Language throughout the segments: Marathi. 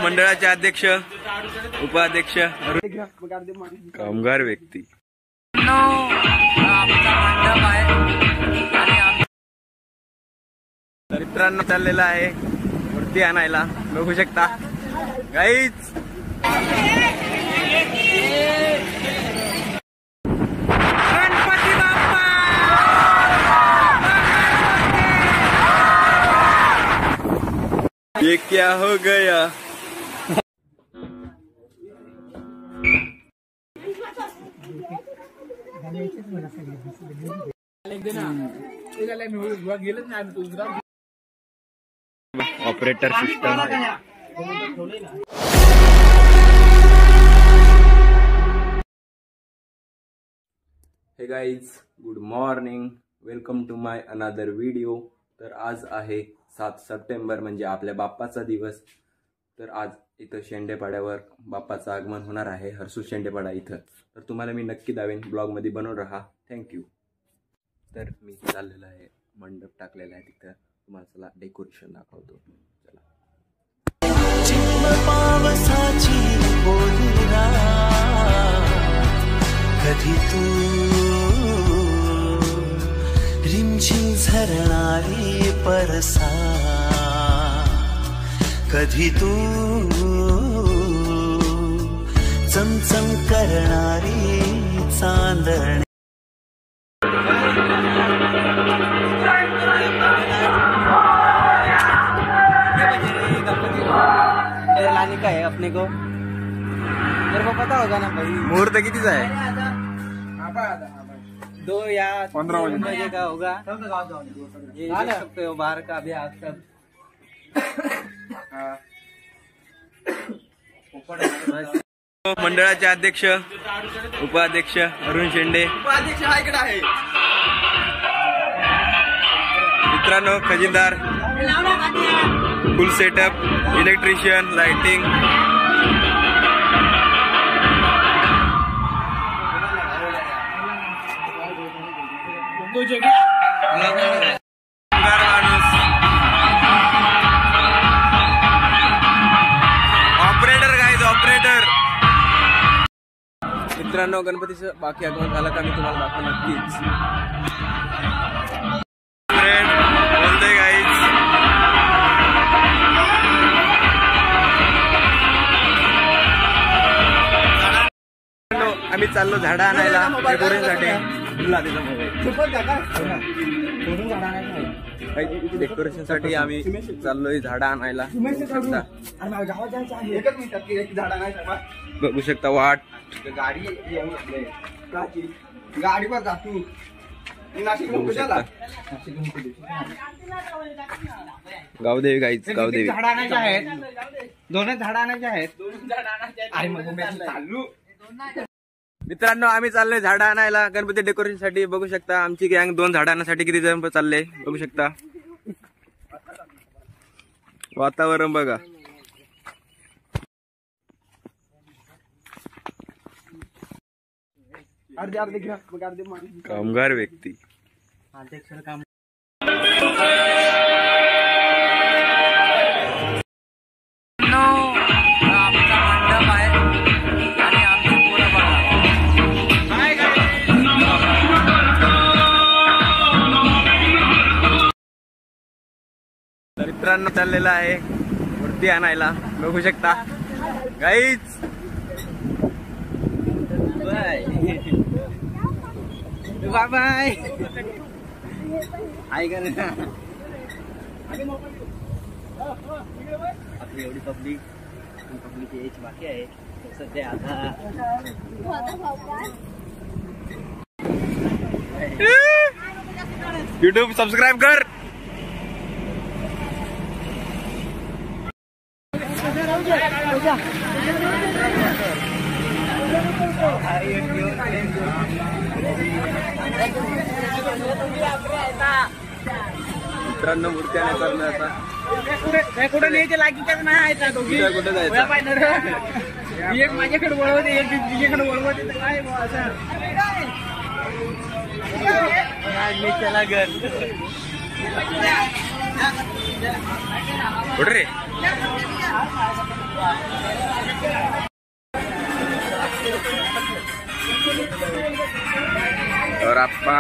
मंडळाचे अध्यक्ष, उपाध्यक्ष, कामगार व्यक्ती. तर मित्रांनो चाललेला आहे मूर्ती आणायला, बघू शकता गाईच. गणपती बाप्पा ये क्या हो गया. Operator system. Hey guys, good morning, welcome to my another video. तर आज आहे 7 सप्टेंबर म्हणजे आपल्या बाप्पाचा दिवस. तर आज इथं शेंडेपाड्यावर बाप्पाचं आगमन होणार आहे, हर्सुल शेंडेपाडा इथं. तर तुम्हाला मी नक्की दावेन, ब्लॉगमध्ये बनवून राहा. थँक्यू. तर मी चाललेलं आहे, मंडप टाकलेला आहे तिथं, तुम्हाला चला डेकोरेशन दाखवतो. चला. कधी तू रिमझिम झरणारी परसा, कधी तू चमचम करणारी चांदणी. लाने का है अपने को, मेरे को पता होगा ना भाई. मुहूर्त कितीचा आहे? 2 या 15 बजे का होगा. ये देख सकते हो बाहर का भी आप सब. मंडळाचे अध्यक्ष, उपाध्यक्ष अरुण शेंडे. उपाध्यक्ष हा इकडे आहे मित्रांनो. खजिनदार, full setup, electrician, lighting. Operator guys, operator. मित्रांनो, गणपतीचं बाकी आगमन झालं का मी तुम्हाला दाखवतो नक्कीच. बोलतोय गाईज. आम्ही चाललो झाडं आणायला डेकोरेशनसाठी. डेकोरेशन साठी आम्ही चाललोय झाडं आणायला. बघू शकता वाट. गाडीवर जातो. गावदेवी गाईच, गावदेवी. झाडं आणायचे आहेत, 2 झाडं आणायचे आहेत. मित्रांनो, आम्ही चाललोय झाडं आणायला गणपती डेकोरेशन साठी. बघू शकता आमची गँग 2 झाडं आणण्यासाठी किती जण चालले बघू शकता. वातावरण बघा. कामगार व्यक्ती. मित्रांनो चाललेला आहे मूर्ती आणायला, बघू शकता गाईच. Bye bye. ऐका ना, आपली एवढी पब्लिक यायची बाकी आहे सध्या. आता यूट्यूब सबस्क्राईब कर. मित्रांनो, मूर्ती आणायला आता कुठे न्यायचे लागीच्याच नाही आहेत. कुठे जायचं? एक माझ्याकडे वळवते, एक तिच्याकडे वळवते. काय असं रे और आप्पा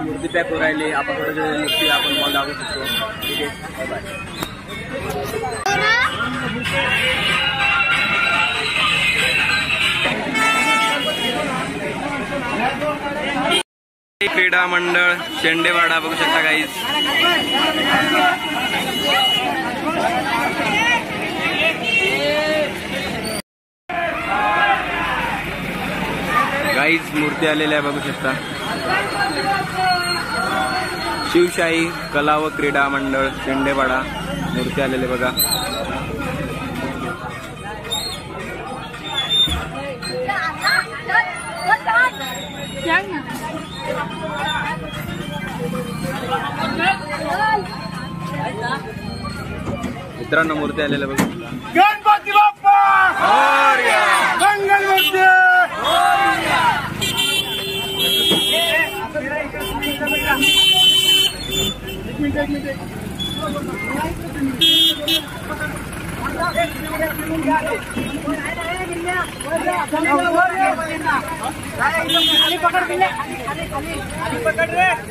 मूर्ती पॅक करून राहिली. आपण थोडं मूर्ती आपण मॉल दाखवू शकतो. ठीक आहे, बाय. क्रीडा मंडळ शेंडेवाडा बघू शकता गाईज. गाईज मूर्ती आलेल्या बघू शकता. शिवशाही कला व क्रीडा मंडळ शेंडेवाडा मूर्ती आलेले बघा. मित्रांनो मूर्ती आलेल्या बघा. गणपती बाप्पा मंगलमूर्ती.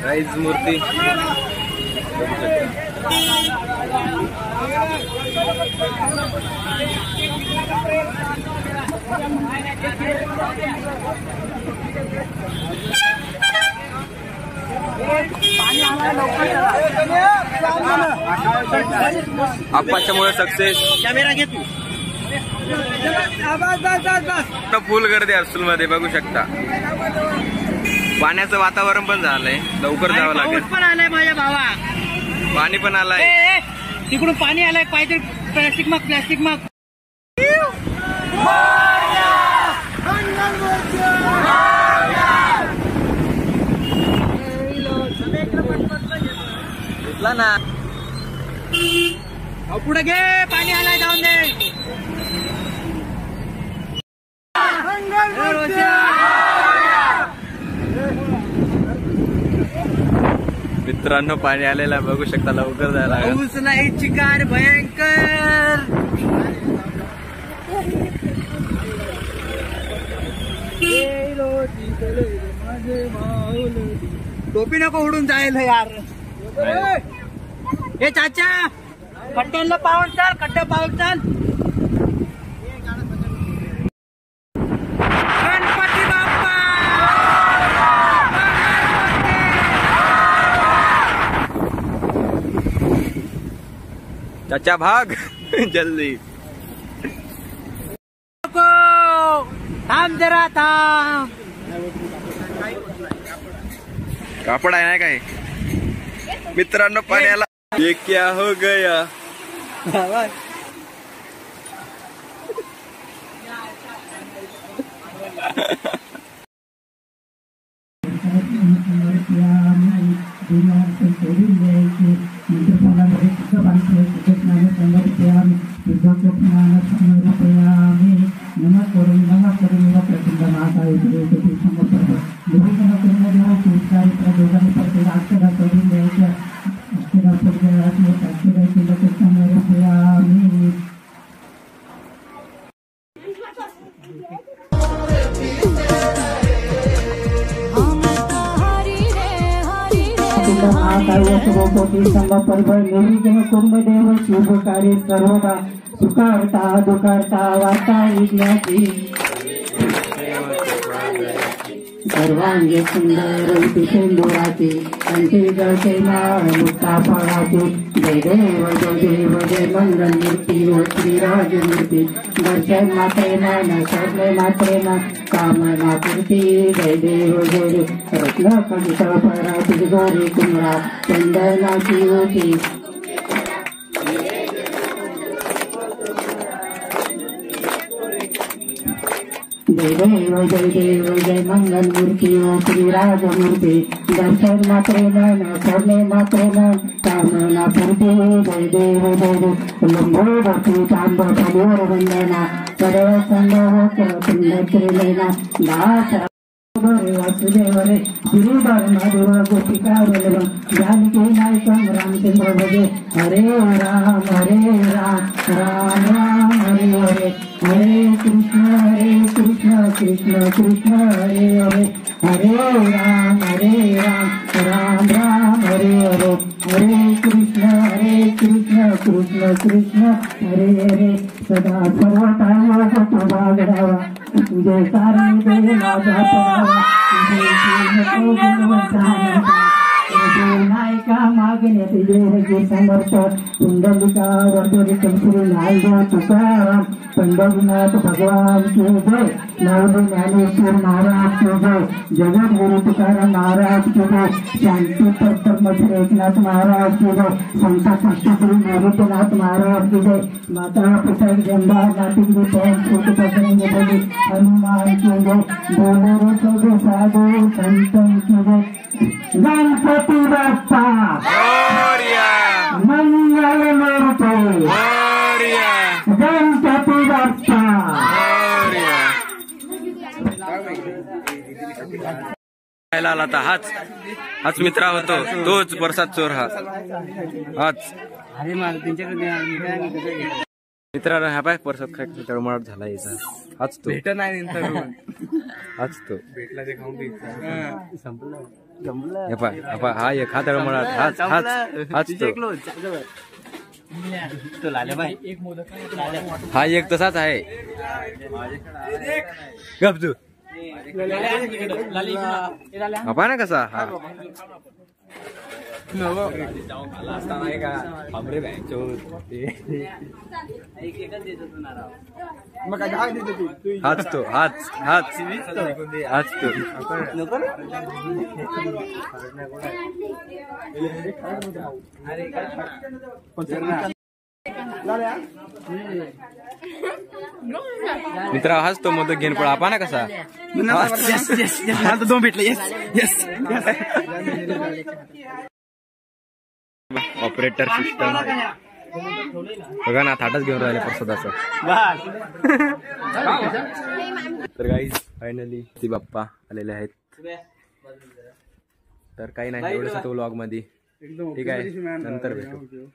गाईज मूर्ती आप्पाच्यामुळे सक्सेस. कॅमेरा घे तू. फुल गर्दी हॉस्टेल मध्ये बघू शकता. पाण्याचं वातावरण पण झालंय. लवकर जावं लागेल. पण आलाय माझ्या भावा. पाणी पण आलाय. तिकडून पाणी आलाय. पाहिजे प्लॅस्टिक मग प्लॅस्टिक मग. घेतला ना. पुढे घे. पाणी आलाय. जाऊन दे. मित्रांनो पाणी आलेला बघू शकता. लवकर जायला पाऊस नाही. चिकार भयंकर. टोपी नको उडून जायला यार. हे चाचा खड्ड्यांना पाहून चाल. खड्डा पाहून चाल. गणपती बाप्पा. चाचा भाग जल्दी. थांब जरा थांब. कापड आहे ना काय. मित्रांनो पाण्याला. ये क्या हो गया. कुंभदेव शुभकारी सर्वदा सुखार्ता दुःखार्ता वार्ता विज्ञाती सर्वांगी सुंदर सिंदुराची कंठी गळते मुक्ता फळाची. जय देव जय मंगल मूर्ती व श्रीराज मूर्ती. दर्शन मात्रेना न शरणे मात्रेना कामना पूर्ती. जय देव रत्न कंठ पराती गोरी कुमरा चंदनाची होती. जय देव जय मंगल मूर्ती व श्रीराज मूर्ती. दर्शन मात्रेना न शरणे मात्रेना कामना पूर्ती. जय देव लंबोदरी चांद फलोर वंदना सर्व संभव सुंदर त्रिनयना दास वासुदेव रे वासुदेव रे गिरीधर माधव गोपिका वल्लभ जानकी नायकं रामचंद्र भजे हरे राम राम राम हरे हरे हरे कृष्ण कृष्ण कृष्ण हरे हरे हरे राम राम राम हरे हरे हरे कृष्ण कृष्ण कृष्ण हरे हरे सदा सर्वकाळ तुझा घडावा तुझे कारण दे माझा पडावा तुझे नायका मागणे तुझे हजे समर्थ कुंडलिका वर्धरी कंसुरी नायदेव तुकाराम पंढरीनाथ भगवान की जय नवले ज्ञानेश्वर महाराज की जय जगद्गुरु तुकाराम महाराज की जय शांती परम श्री एकनाथ महाराज की जय संत कष्टगुरु निवृत्तनाथ महाराज की जय माता पिता जंबा नाती की पैर छोटे पकड़ेंगे बोले हनुमान की जय बोले रे सभी साधु संतन की जय गणपति बाप्पा मंगल मूर्ति गणपति बाप्पा आला आता हाच मित्रा होतो तोच प्रसाद चोर हाच अरे मला त्यांच्याकडे मित्राला हा पाय प्रसाद खाय तळमळाट झाला याचा हाच तो भेट नाही हाच तो भेटला ते खाऊन संपलं हा एक हा तळमळाट हाच तो तो लाल्या बाई हा एक तसाच आहे गप तू हा ना कसा हा हाच तो मित्रा हाच तो मोदक घेऊन पळा आपा ना कसा दोन भेटले येस ऑपरेटर सिस्टम बघा ना थाटच घेऊन राहिले प्रसादाचं तर गाईज फायनली ती बाप्पा आलेले आहेत तर काही नाही एवढंच व्लॉग मध्ये ठीक आहे नंतर भेटू